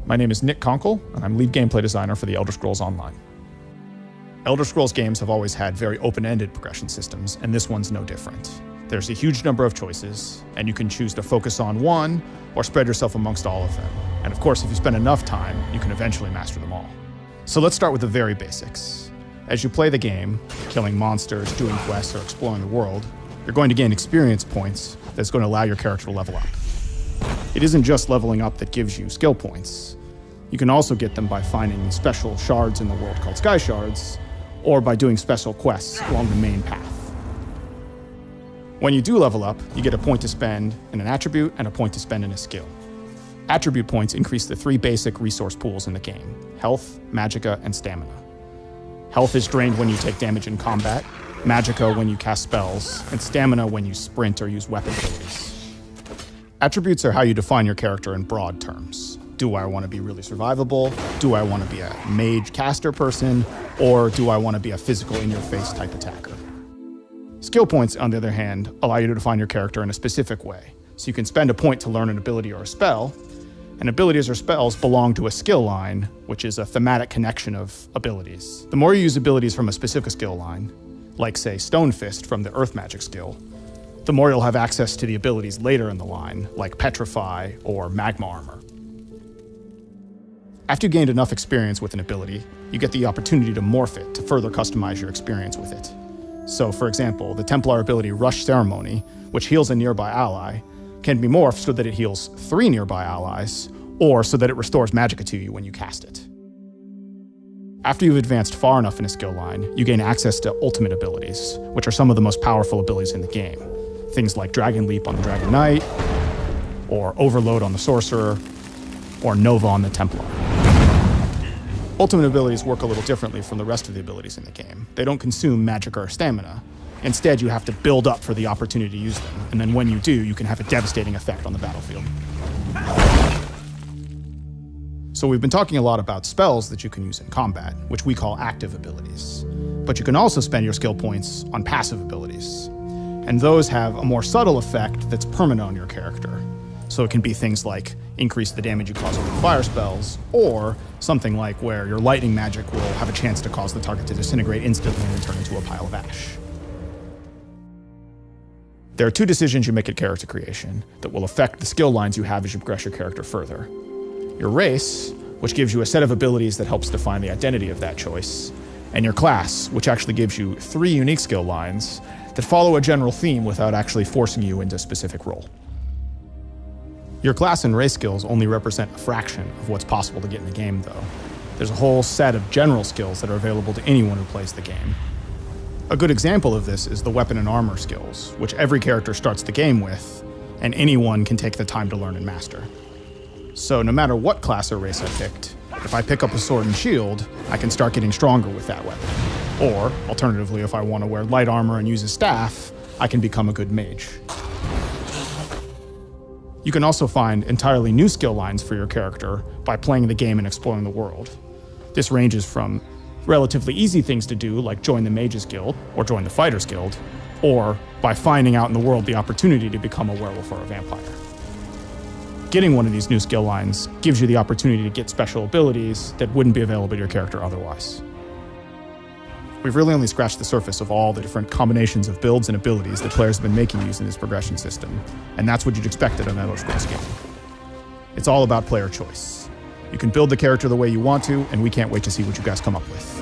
My name is Nick Conkle, and I'm lead gameplay designer for the Elder Scrolls Online. Elder Scrolls games have always had very open-ended progression systems, and this one's no different. There's a huge number of choices, and you can choose to focus on one or spread yourself amongst all of them. And of course, if you spend enough time, you can eventually master them all. So let's start with the very basics. As you play the game, killing monsters, doing quests, or exploring the world, you're going to gain experience points that's going to allow your character to level up. It isn't just leveling up that gives you skill points. You can also get them by finding special shards in the world called sky shards, or by doing special quests along the main path. When you do level up, you get a point to spend in an attribute and a point to spend in a skill. Attribute points increase the three basic resource pools in the game: health, magicka, and stamina. Health is drained when you take damage in combat, magicka when you cast spells, and stamina when you sprint or use weapon abilities. Attributes are how you define your character in broad terms. Do I want to be really survivable? Do I want to be a mage caster person? Or do I want to be a physical in-your-face type attacker? Skill points, on the other hand, allow you to define your character in a specific way. So you can spend a point to learn an ability or a spell, and abilities or spells belong to a skill line, which is a thematic connection of abilities. The more you use abilities from a specific skill line, like say Stone Fist from the Earth Magic skill, the more you'll have access to the abilities later in the line, like Petrify or Magma Armor. After you've gained enough experience with an ability, you get the opportunity to morph it to further customize your experience with it. So, for example, the Templar ability Rush Ceremony, which heals a nearby ally, can be morphed so that it heals 3 nearby allies, or so that it restores magicka to you when you cast it. After you've advanced far enough in a skill line, you gain access to ultimate abilities, which are some of the most powerful abilities in the game. Things like Dragon Leap on the Dragon Knight, or Overload on the Sorcerer, or Nova on the Templar. Ultimate abilities work a little differently from the rest of the abilities in the game. They don't consume magicka or stamina. Instead, you have to build up for the opportunity to use them, and then when you do, you can have a devastating effect on the battlefield. So we've been talking a lot about spells that you can use in combat, which we call active abilities. But you can also spend your skill points on passive abilities. And those have a more subtle effect that's permanent on your character. So it can be things like increase the damage you cause with fire spells, or something like where your lightning magic will have a chance to cause the target to disintegrate instantly and turn into a pile of ash. There are 2 decisions you make at character creation that will affect the skill lines you have as you progress your character further. Your race, which gives you a set of abilities that helps define the identity of that choice, and your class, which actually gives you 3 unique skill lines that follow a general theme without actually forcing you into a specific role. Your class and race skills only represent a fraction of what's possible to get in the game, though. There's a whole set of general skills that are available to anyone who plays the game. A good example of this is the weapon and armor skills, which every character starts the game with, and anyone can take the time to learn and master. So no matter what class or race I picked, if I pick up a sword and shield, I can start getting stronger with that weapon. Or, alternatively, if I want to wear light armor and use a staff, I can become a good mage. You can also find entirely new skill lines for your character by playing the game and exploring the world. This ranges from relatively easy things to do, like join the Mages Guild or join the Fighters Guild, or by finding out in the world the opportunity to become a werewolf or a vampire. Getting one of these new skill lines gives you the opportunity to get special abilities that wouldn't be available to your character otherwise. We've really only scratched the surface of all the different combinations of builds and abilities that players have been making using this progression system, and that's what you'd expect at an Elder Scrolls game. It's all about player choice. You can build the character the way you want to, and we can't wait to see what you guys come up with.